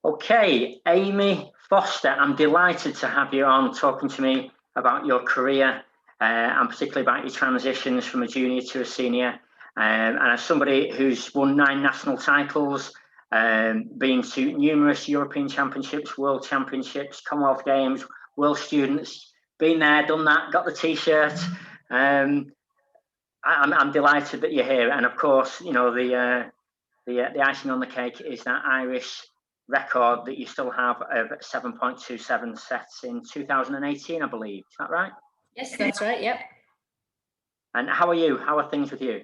Okay, Amy Foster, I'm delighted to have you on talking to me about your career and particularly about your transitions from a junior to a senior. And as somebody who's won 9 national titles, been to numerous European Championships, World Championships, Commonwealth Games, World Students, been there, done that, got the T-shirt. I'm delighted that you're here. And of course, you know, the icing on the cake is that Irish record that you still have of 7.27 sets in 2018, I believe. Is that right? Yes, that's right. Yep. And how are you? How are things with you?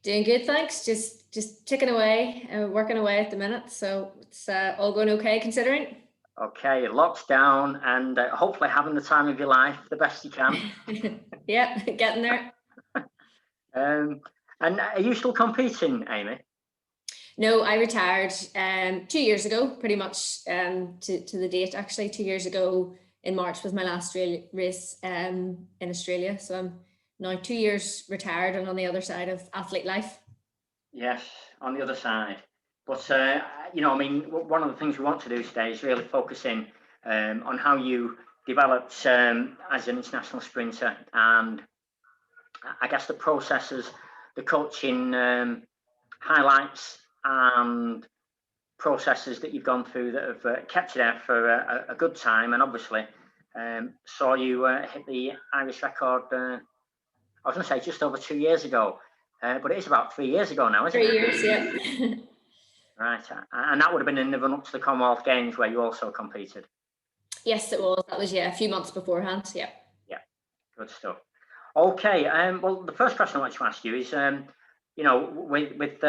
Doing good, thanks. Just ticking away, working away at the minute. So it's all going okay considering. Okay, locked down and hopefully having the time of your life the best you can. Yeah, getting there. And are you still competing, Amy? No, I retired 2 years ago, pretty much to the date. Actually, 2 years ago in March was my last race in Australia. So I'm now 2 years retired and on the other side of athlete life. Yes, on the other side. But, you know, I mean, one of the things we want to do today is really focus in on how you developed as an international sprinter, and I guess the processes, the coaching highlights and processes that you've gone through that have kept you there for a good time, and obviously saw you hit the Irish record, I was going to say just over 2 years ago, but it is about 3 years ago now, isn't it? 3 years, yeah. Right, and that would have been in the run up to the Commonwealth Games where you also competed. Yes, it was. That was, yeah, a few months beforehand. Yeah. Yeah, good stuff. Okay, well, the first question I want to ask you is, you know, with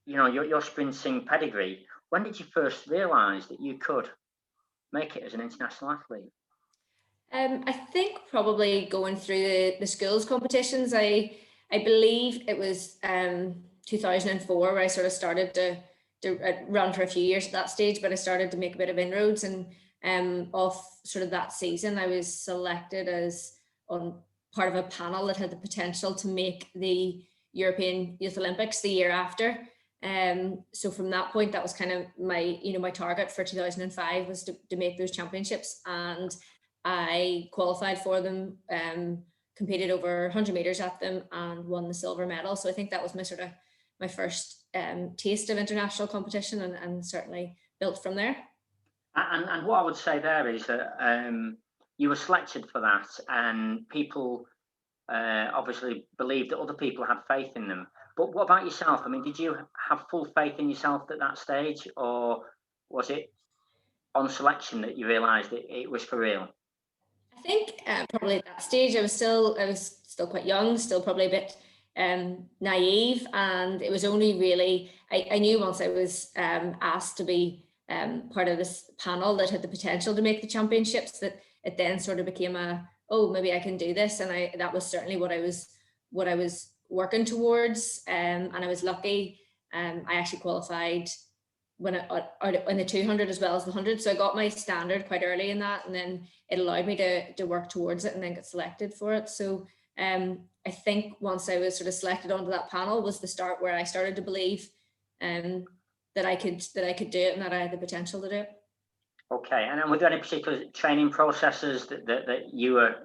you know, your sprinting pedigree, when did you first realise that you could make it as an international athlete? I think probably going through the schools competitions. I believe it was 2004 where I sort of started to run for a few years at that stage, but I started to make a bit of inroads, and off sort of that season I was selected as on part of a panel that had the potential to make the European Youth Olympics the year after. So from that point, that was kind of my, my target for 2005 was to make those championships, and I qualified for them, competed over 100 meters at them and won the silver medal. So I think that was my first taste of international competition, and certainly built from there. And what I would say there is that you were selected for that, and people obviously believed that other people had faith in them. But what about yourself? I mean, did you have full faith in yourself at that stage, or was it on selection that you realised it was for real? I think probably at that stage I was still quite young, still probably a bit naive, and it was only really I knew once I was asked to be part of this panel that had the potential to make the championships, that it then sort of became maybe I can do this, and that was certainly what I was working towards, and I was lucky. I actually qualified when in the 200 as well as the 100, so I got my standard quite early in that, and then it allowed me to work towards it and then get selected for it. So I think once I was sort of selected onto that panel was the start where I started to believe that I could do it and that I had the potential to do it. Okay, and were there any particular training processes that you were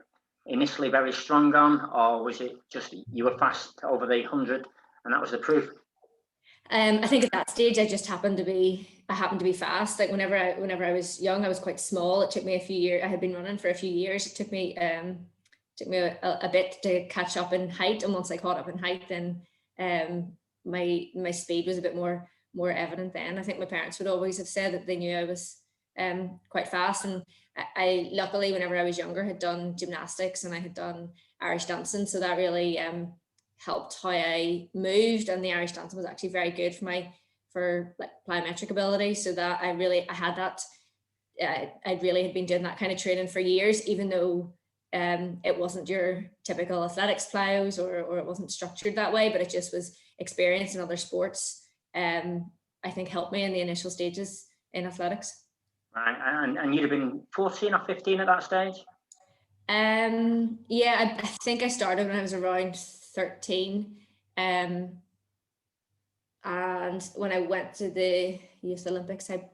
initially very strong on, or was it just you were fast over the 100 and that was the proof? I think at that stage I happened to be fast. Like whenever I was young, I was quite small. It took me a few years. I had been running for a few years. It took me a bit to catch up in height, and once I caught up in height, then my speed was a bit more evident. Then I think my parents would always have said that they knew I was quite fast, and I luckily whenever I was younger had done gymnastics and I had done Irish dancing, so that really helped how I moved, and the Irish dancing was actually very good for like plyometric ability, so that I had that. I really had been doing that kind of training for years, even though it wasn't your typical athletics plyos or it wasn't structured that way, but it just was experience in other sports. I think helped me in the initial stages in athletics. Right, and you'd have been 14 or 15 at that stage? Yeah, I think I started when I was around 13. And when I went to the Youth Olympics, I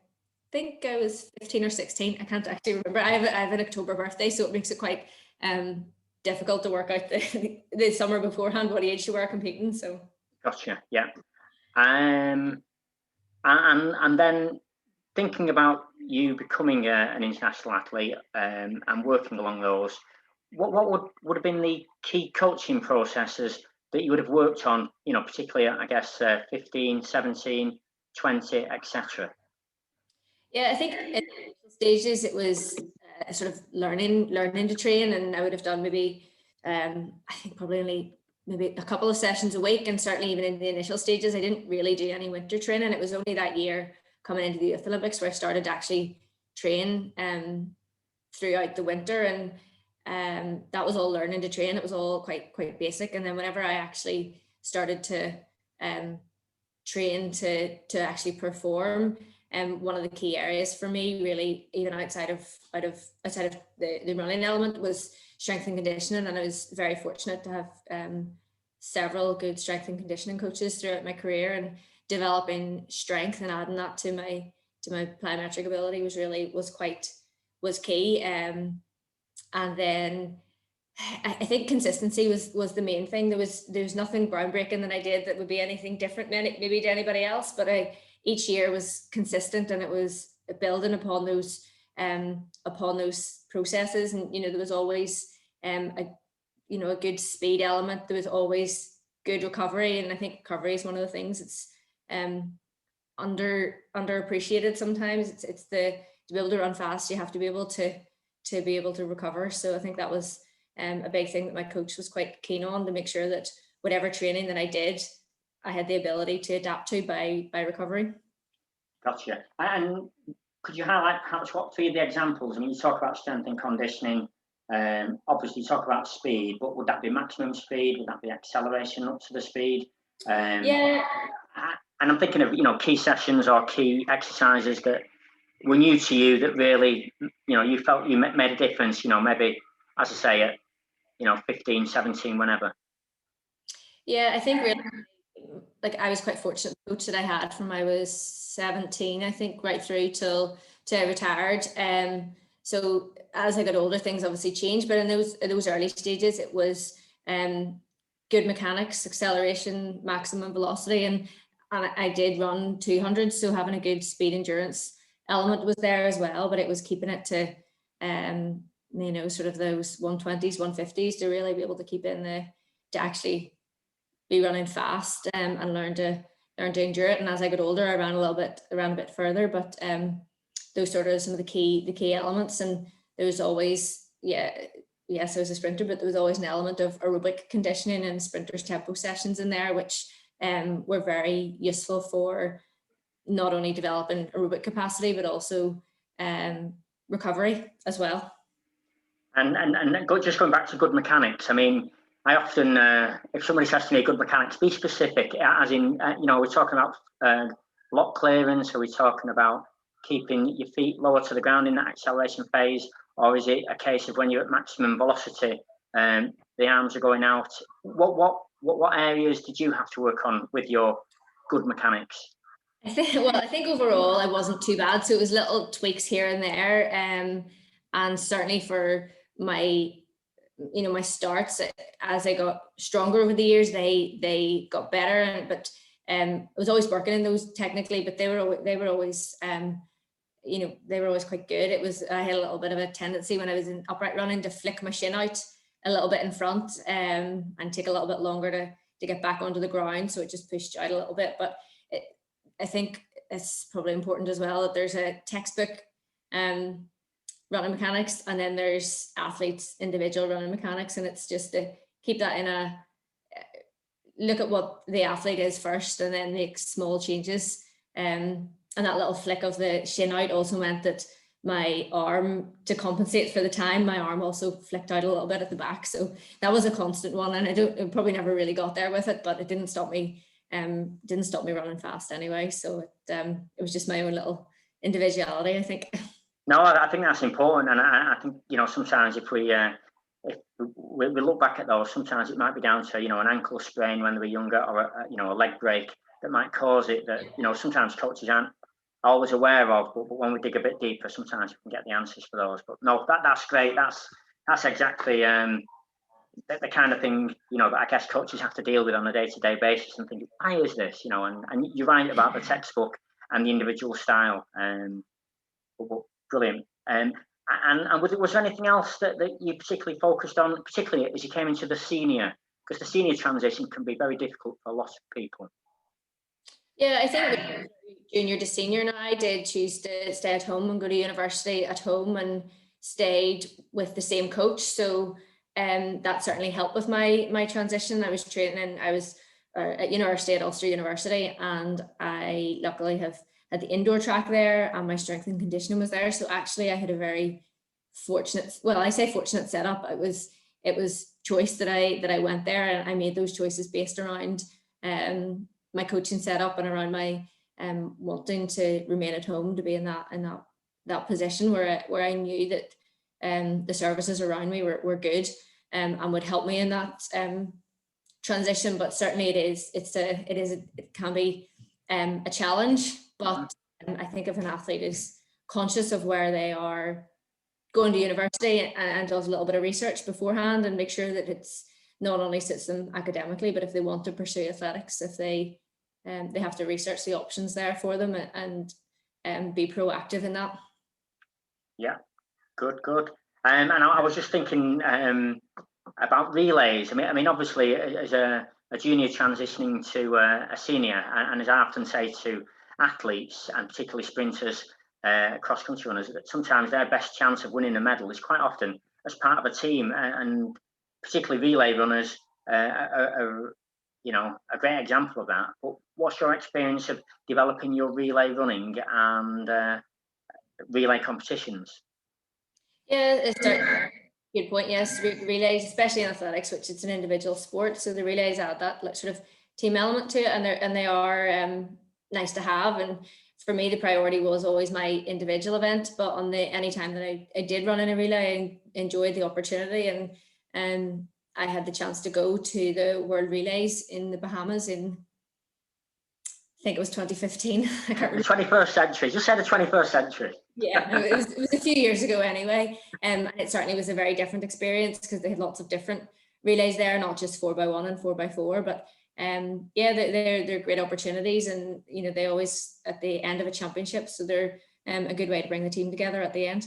think I was 15 or 16. I can't actually remember. I have an October birthday, so it makes it quite difficult to work out the summer beforehand what age you were competing. So Gotcha. Yeah. And then thinking about you becoming an international athlete and working along those, what would have been the key coaching processes that you would have worked on, you know, particularly, I guess, 15, 17, 20, etc.? yeah, I think in the initial stages it was sort of learning to train, and I would have done maybe I think probably only maybe a couple of sessions a week, and certainly even in the initial stages I didn't really do any winter training. It was only that year coming into the Youth Olympics where I started to actually train throughout the winter, and that was all learning to train. It was all quite basic, and then whenever I actually started to train to actually perform, one of the key areas for me, really, even outside of the running element, was strength and conditioning. And I was very fortunate to have several good strength and conditioning coaches throughout my career, and developing strength and adding that to my plyometric ability was key. And then I think consistency was the main thing. There was nothing groundbreaking that I did that would be anything different maybe to anybody else, but each year was consistent, and it was building upon those processes. And there was always a good speed element. There was always good recovery, and I think recovery is one of the things that's underappreciated sometimes. It's to be able to run fast, you have to be able to recover. So I think that was a big thing that my coach was quite keen on, to make sure that whatever training that I did, I had the ability to adapt to by recovery. Gotcha. And could you highlight perhaps what three of the examples? I mean, you talk about strength and conditioning, obviously you talk about speed, but would that be maximum speed? Would that be acceleration up to the speed? Yeah. And I'm thinking of, key sessions or key exercises that were new to you that really, you felt you made a difference, maybe, as I say, at, 15, 17, whenever. Yeah, I think really, like, I was quite fortunate. The coach that I had from I was 17, I think, right through till I retired. So as I got older, things obviously changed, but in those early stages, it was good mechanics, acceleration, maximum velocity, and I did run 200, so having a good speed endurance element was there as well. But it was keeping it to sort of those 120s, 150s to really be able to keep in to actually be running fast, and learn to endure it. And as I got older, I ran a bit further, but those sort of some of the key elements. And there was always, yes, I was a sprinter, but there was always an element of aerobic conditioning and sprinters tempo sessions in there, which were very useful for not only developing aerobic capacity, but also recovery as well. And just going back to good mechanics, I mean, I often, if somebody says to me good mechanics, be specific, as in, we're talking about lock clearance, are we talking about keeping your feet lower to the ground in that acceleration phase, or is it a case of when you're at maximum velocity, the arms are going out? What areas did you have to work on with your good mechanics? I think overall I wasn't too bad. So it was little tweaks here and there, and certainly for my starts, as I got stronger over the years, they got better. But I was always working in those technically, but they were always they were always quite good. I had a little bit of a tendency when I was in upright running to flick my shin out a little bit in front, and take a little bit longer to get back onto the ground. So it just pushed you out a little bit. But I think it's probably important as well that there's a textbook running mechanics, and then there's athletes individual running mechanics, and it's just to keep that in a look at what the athlete is first, and then make small changes. And that little flick of the shin out also meant that my arm, to compensate for the time, my arm also flicked out a little bit at the back. So that was a constant one, and I probably never really got there with it, but it didn't stop me running fast anyway. So it was just my own little individuality, I think. No, I think that's important, and I think sometimes if we look back at those, sometimes it might be down to an ankle sprain when they were younger, or a leg break that might cause it. That sometimes coaches aren't always aware of, but when we dig a bit deeper, sometimes we can get the answers for those. But no, that's great. That's exactly the kind of thing, you know, that I guess coaches have to deal with on a day-to-day basis and think, why is this, you know? And you're right about the textbook and the individual style. Brilliant. And was there anything else that you particularly focused on, particularly as you came into the senior? Because the senior transition can be very difficult for a lot of people. Yeah, I think junior to senior now, I did choose to stay at home and go to university at home and stayed with the same coach. So that certainly helped with my transition. I was training, I was at university at Ulster University, and I luckily have had the indoor track there, and my strength and conditioning was there. So actually I had a very fortunate, well, I say fortunate setup. It was choice that I went there, and I made those choices based around my coaching setup and around my wanting to remain at home, to be in that position where I knew that the services around me were good and would help me in that transition. But certainly it can be a challenge. But I think if an athlete is conscious of where they are going to university and does a little bit of research beforehand and make sure that it's not only sits them academically, but if they want to pursue athletics, if they have to research the options there for them and be proactive in that. Yeah, good. And I was just thinking about relays. I mean, obviously, as a junior transitioning to a senior, and as I often say to athletes, and particularly sprinters, cross-country runners, that sometimes their best chance of winning a medal is quite often as part of a team, and particularly relay runners are a great example of that. But what's your experience of developing your relay running and relay competitions? Yeah, it's a good point. Yes, relays, especially in athletics, which it's an individual sport, so the relays add that sort of team element to it, and they are nice to have. And for me, the priority was always my individual event, but on any time that I did run in a relay, I enjoyed the opportunity, and I had the chance to go to the World Relays in the Bahamas in, I think it was 2015. I can't remember. The 21st century. Just say the 21st century. Yeah, no, it was a few years ago anyway. And it certainly was a very different experience because they had lots of different relays there, not just 4x1 and 4x4, but yeah, they're great opportunities, and they always at the end of a championship, so they're a good way to bring the team together at the end.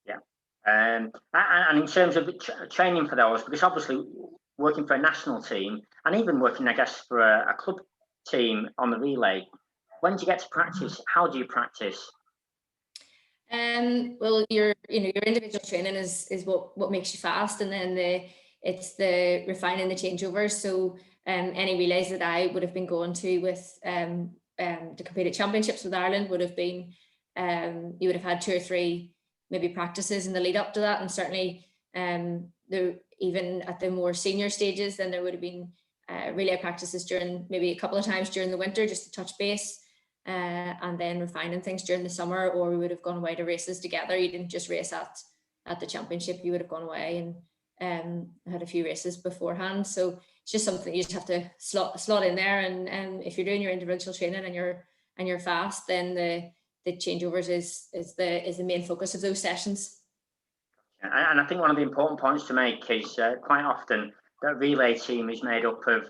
Yeah, and in terms of training for those, because obviously working for a national team and even working, I guess, for a club team on the relay, when do you get to practice? How do you practice? Well, your individual training is what makes you fast, and then it's the refining the changeovers. So any relays that I would have been going to with to compete at championships with Ireland would have been you would have had 2 or 3 maybe practices in the lead up to that, and certainly even at the more senior stages, then there would have been relay practices during maybe a couple of times during the winter just to touch base. And then refining things during the summer, or we would have gone away to races together. You didn't just race at the championship, you would have gone away and had a few races beforehand. So it's just something you just have to slot in there, and if you're doing your individual training and you're fast, then the changeovers is the main focus of those sessions. And I think one of the important points to make is quite often that relay team is made up of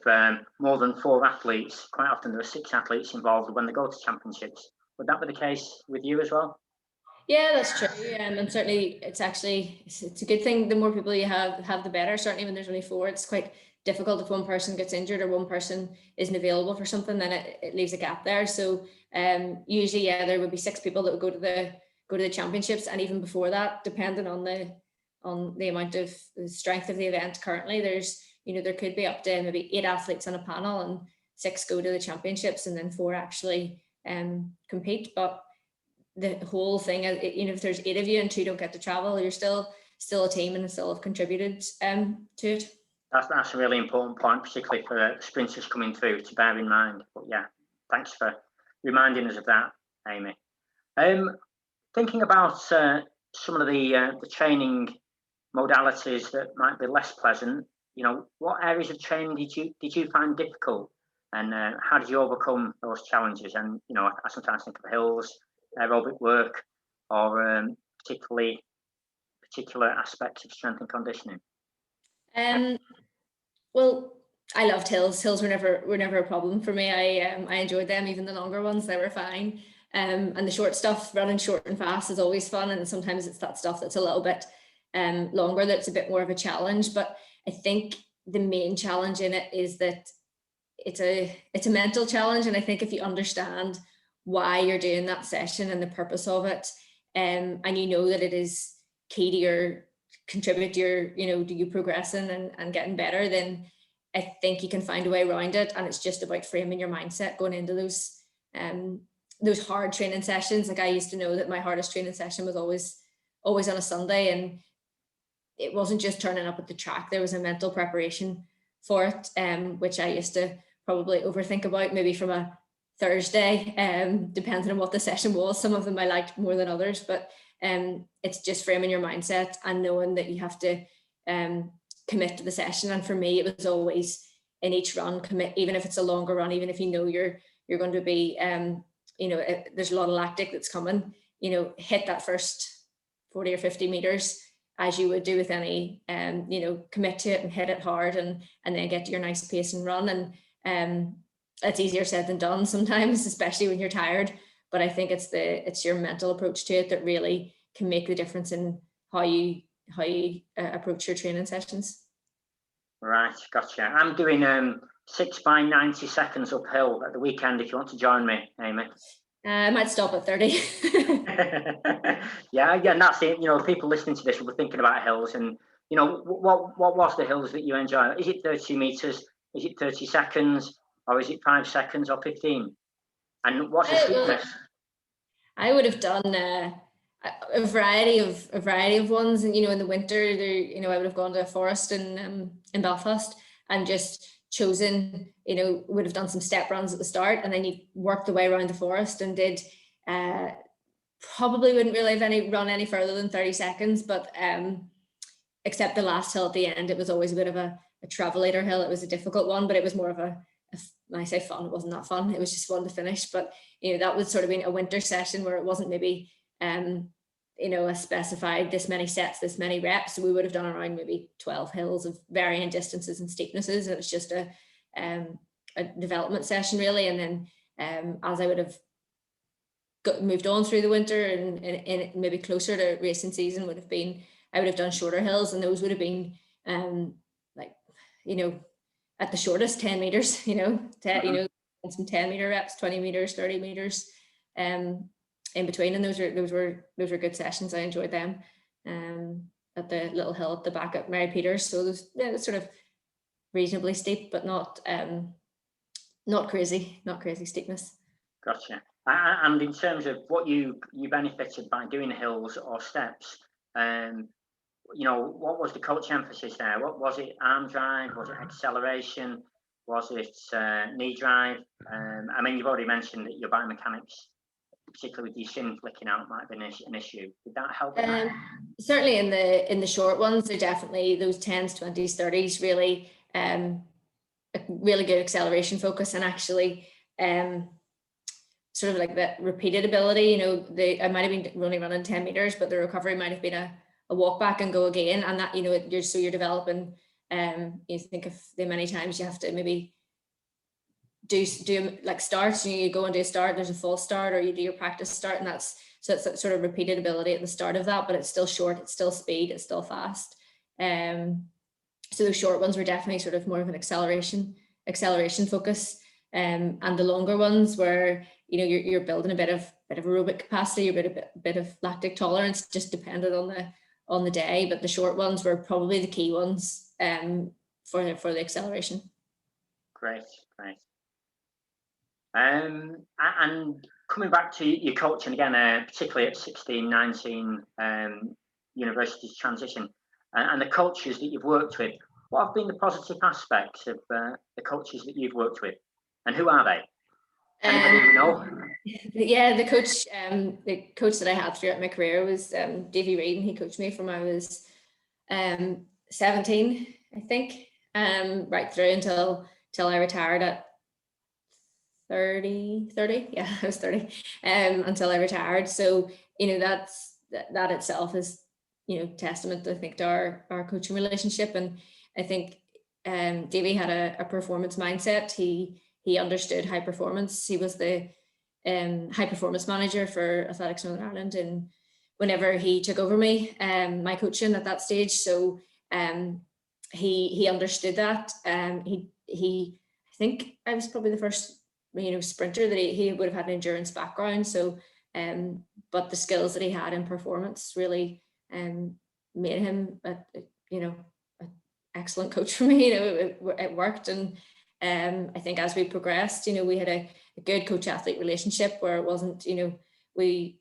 more than 4 athletes. Quite often there are 6 athletes involved when they go to championships. Would that be the case with you as well? Yeah, that's true. And certainly it's a good thing. The more people you have, the better. Certainly when there's only 4, it's quite difficult if one person gets injured or one person isn't available for something, then it leaves a gap there. So usually, yeah, there would be 6 people that would go to the championships, and even before that, depending on the amount of the strength of the event currently, there could be up to maybe 8 athletes on a panel, and 6 go to the championships, and then 4 actually compete. But the whole thing, if there's 8 of you and 2 don't get to travel, you're still a team and still have contributed to it. That's a really important point, particularly for sprinters coming through, to bear in mind. But yeah, thanks for reminding us of that, Amy. Thinking about some of the training modalities that might be less pleasant, what areas of training did you find difficult? and how did you overcome those challenges? And I sometimes think of hills, aerobic work, or particular aspects of strength and conditioning. Well, I loved hills. Hills were never a problem for me. I enjoyed them, even the longer ones, they were fine. And the short stuff, running short and fast, is always fun. And sometimes it's that stuff that's a little bit longer, that's a bit more of a challenge. But I think the main challenge in it is that it's a mental challenge. And I think if you understand why you're doing that session and the purpose of it, and that it is key to your contribute to your, to you progressing and getting better, then I think you can find a way around it. And it's just about framing your mindset going into those hard training sessions. Like, I used to know that my hardest training session was always on a Sunday, and it wasn't just turning up at the track. There was a mental preparation for it, which I used to probably overthink about, maybe from a Thursday, depending on what the session was. Some of them I liked more than others, but it's just framing your mindset and knowing that you have to commit to the session. And for me, it was always in each run, commit, even if it's a longer run, even if you're going to be there's a lot of lactic that's coming, hit that first 40 or 50 meters as you would do with any, commit to it and hit it hard, and then get to your nice pace and run. And it's easier said than done sometimes, especially when you're tired. But I think it's your mental approach to it that really can make the difference in how you approach your training sessions. Right, gotcha. I'm doing 6 by 90 seconds uphill at the weekend, if you want to join me, Amy. I might stop at 30. Yeah, and that's it. People listening to this will be thinking about hills, and what was the hills that you enjoy? Is it 30 meters? Is it 30 seconds? Or is it 5 seconds or 15? And what's the steepness? I would have done a variety of ones, and in the winter there, I would have gone to a forest in Belfast and just chosen, would have done some step runs at the start, and then you worked the way around the forest and did probably wouldn't really have run any further than 30 seconds, but except the last hill at the end, it was always a bit of a travelator hill. It was a difficult one, but it was more of when I say fun, it wasn't that fun. It was just fun to finish. But that would sort of be a winter session where it wasn't maybe a specified this many sets, this many reps. So we would have done around maybe 12 hills of varying distances and steepnesses, and it's just a development session really. And then as I would have moved on through the winter and maybe closer to racing season I would have done shorter hills, and those would have been at the shortest 10 meters, some 10 meter reps, 20 meters, 30 meters in between. And those were good sessions. I enjoyed them at the little hill at the back at Mary Peters. So it's sort of reasonably steep, but not crazy steepness. Gotcha. And in terms of what you benefited by doing hills or steps, what was the coach emphasis there? What was it? Arm drive? Was it acceleration? Was it knee drive? You've already mentioned that your biomechanics, particularly with your shin flicking out, might have been an issue. Did that help? Certainly in the short ones, they're definitely those 10s, 20s, 30s, really a really good acceleration focus, and actually sort of like that repeated ability. I might have been only running 10 meters, but the recovery might have been a walk back and go again, and that you're developing. You think of the many times you have to maybe do like starts, you go and do a start, there's a false start, or you do your practice start, and it's that sort of repeated ability at the start of that, but it's still short, it's still speed, it's still fast. So those short ones were definitely sort of more of an acceleration focus, and the longer ones were you're building a bit of aerobic capacity, a bit of lactic tolerance, just depended on the day. But the short ones were probably the key ones for the acceleration. Great. And coming back to your coaching again, particularly at 16, 19, universities transition, and the coaches that you've worked with, what have been the positive aspects of the coaches that you've worked with, and who are they? Anybody you know? Yeah, the coach that I had throughout my career was Davy Reid, and he coached me from I was 17, I think, right through until I retired at 30, yeah, I was 30 until I retired. So, that itself is, testament, I think, to our coaching relationship. And I think Davey had a performance mindset. He understood high performance. He was the high performance manager for Athletics Northern Ireland, and whenever he took over me, my coaching at that stage. So he understood that. I think I was probably the first sprinter that he would have had an endurance background. So but the skills that he had in performance really made him an excellent coach for me. It worked. And I think as we progressed, we had a good coach-athlete relationship where it wasn't, we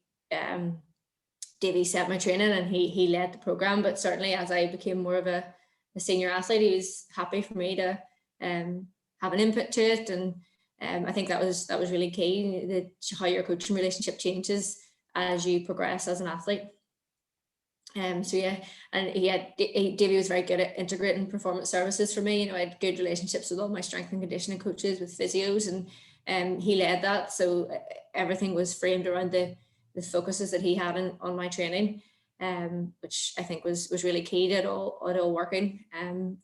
Davey set my training and he led the program, but certainly as I became more of a senior athlete, he was happy for me to have an input to it. And I think that was really key, how your coaching relationship changes as you progress as an athlete. So yeah, and Davey was very good at integrating performance services for me. I had good relationships with all my strength and conditioning coaches, with physios, and he led that. So everything was framed around the focuses that he had on my training, which I think was really key to it all working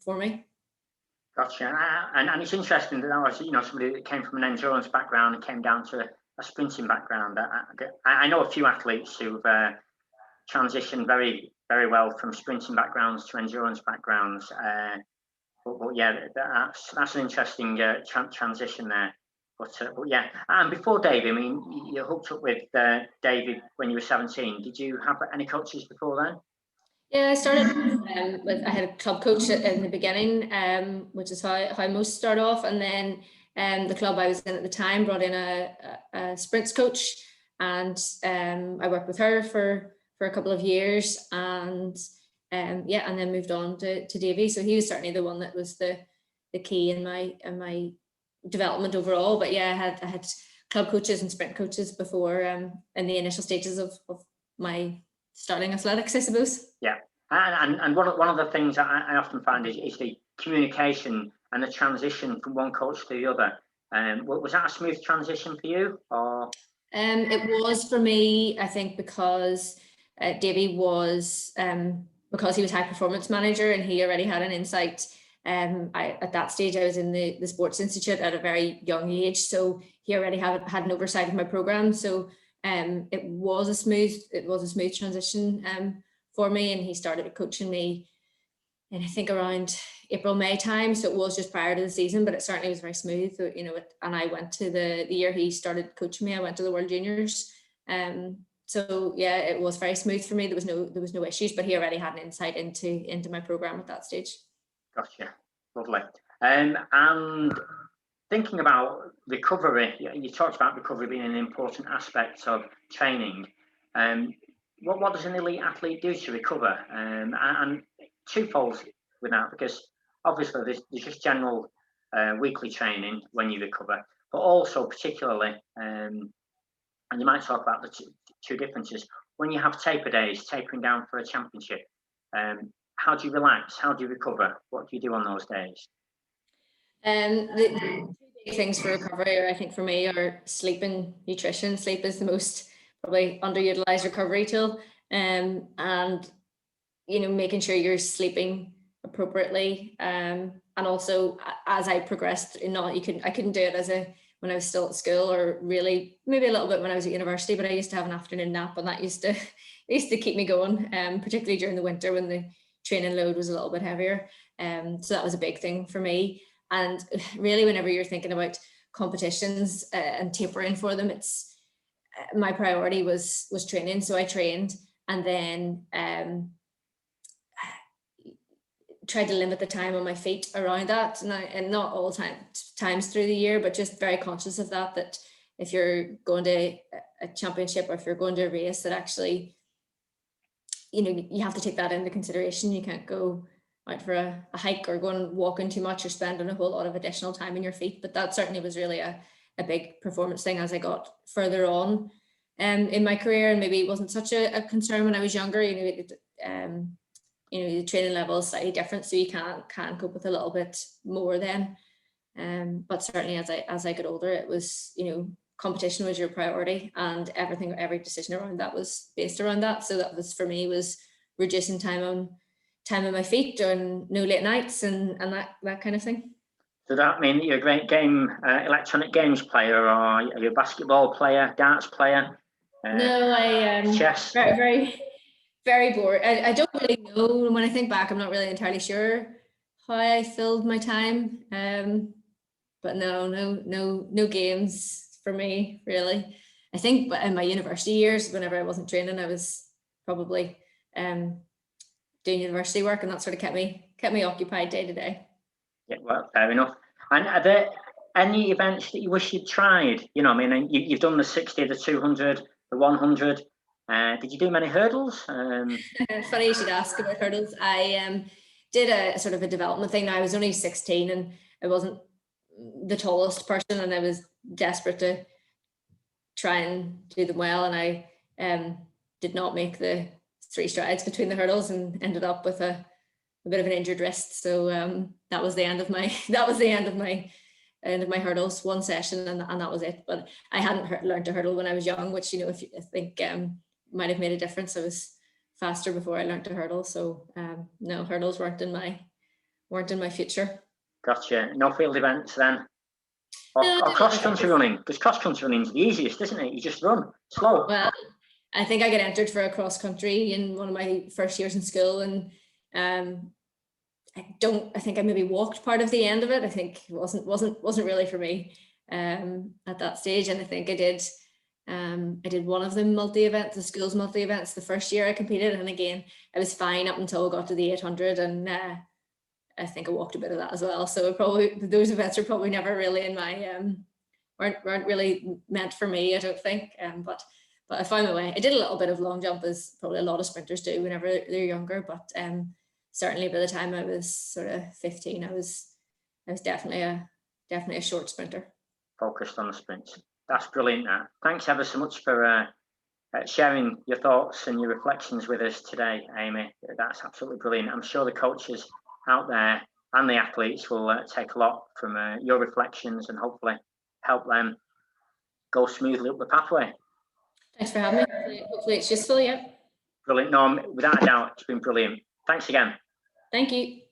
for me. Gotcha. And it's interesting that was somebody that came from an endurance background and came down to a sprinting background. I know a few athletes who've transitioned very, very well from sprinting backgrounds to endurance backgrounds. But yeah, that's an interesting transition there. But yeah, and before David, I mean, you hooked up with David when you were 17. Did you have any coaches before then? Yeah, I started I had a club coach in the beginning, which is how most start off. And then the club I was in at the time brought in a sprints coach, and I worked with her for a couple of years, and and then moved on to Davey. So he was certainly the one that was the key in my development overall. But yeah, I had club coaches and sprint coaches before in the initial stages of my starting athletics, I suppose. Yeah, and one of the things that I often find is the communication and the transition from one coach to the other. Was that a smooth transition for you, or? It was for me, I think, because Davey was because he was high performance manager and he already had an insight. At that stage, I was in the Sports Institute at a very young age, so he already had an oversight of my program. So it was a smooth transition for me, and he started coaching me, and I think around April, May time. So it was just prior to the season, but it certainly was very smooth. And I went to the year he started coaching me, I went to the World Juniors. So yeah, it was very smooth for me. There was no issues, but he already had an insight into my program at that stage. Gotcha, lovely. And thinking about recovery, you talked about recovery being an important aspect of training. What does an elite athlete do to recover? And twofold with that, because obviously there's just general weekly training when you recover, but also particularly, and you might talk about the two differences, when you have taper days, tapering down for a championship, how do you relax? How do you recover? What do you do on those days? The two big things for recovery, I think for me, are sleep and nutrition. Sleep is the most probably underutilized recovery tool, and making sure you're sleeping appropriately, and also as I progressed, I couldn't do it when I was still at school, or really maybe a little bit when I was at university, but I used to have an afternoon nap, and that used to keep me going, particularly during the winter when the training load was a little bit heavier. So that was a big thing for me. And really, whenever you're thinking about competitions and tapering for them, it's my priority was training. So I trained, and then tried to limit the time on my feet around that, and not all times through the year, but just very conscious of that if you're going to a championship, or if you're going to a race, that actually you have to take that into consideration. You can't go out for a hike or go and walking too much or spending a whole lot of additional time in your feet. But that certainly was really a big performance thing as I got further on in my career, and maybe it wasn't such a concern when I was younger. The training level is slightly different, so you can cope with a little bit more then. But certainly as I got older, it was, you know, competition was your priority, and every decision around that was based around that. So that was, for me, was reducing time on my feet and no late nights and that kind of thing. Does that mean that you're a great electronic games player, or are you a basketball player, darts player? No, I chess. very, very, very bored. I don't really know. When I think back, I'm not really entirely sure how I filled my time. But no games for me, really. I think in my university years, whenever I wasn't training, I was probably doing university work, and that sort of kept me occupied day to day. Yeah, well, fair enough. And are there any events that you wish you'd tried? You know, I mean, you've done the 60, the 200, the 100. Did you do many hurdles? It's funny you should ask about hurdles. I did a sort of a development thing. Now, I was only 16 and I wasn't the tallest person, and I was desperate to try and do them well, and I did not make the 3 strides between the hurdles and ended up with a bit of an injured wrist. So that was the end of my hurdles, one session, and that was it. But I hadn't learned to hurdle when I was young, which, you know, I think might have made a difference. I was faster before I learned to hurdle, so no, hurdles weren't in my future. Gotcha. No field events then? Or cross-country running, because cross-country running is the easiest, isn't it? You just run slow. Well, I think I got entered for a cross-country in one of my first years in school, and I think I maybe walked part of the end of it. I think it wasn't really for me at that stage. And I think I did one of the multi-events, the school's multi-events, the first year I competed, and again I was fine up until I got to the 800, and I think I walked a bit of that as well. So probably those events are probably never really in my weren't really meant for me, I don't think. But I found my way. I did a little bit of long jump, as probably a lot of sprinters do whenever they're younger. But certainly by the time I was sort of 15, I was definitely a short sprinter. Focused on the sprints. That's brilliant. Thanks ever so much for sharing your thoughts and your reflections with us today, Amy. That's absolutely brilliant. I'm sure the coaches out there and the athletes will take a lot from your reflections and hopefully help them go smoothly up the pathway. Thanks for having me. Hopefully it's useful. Yeah. Brilliant. No, without a doubt, it's been brilliant. Thanks again. Thank you.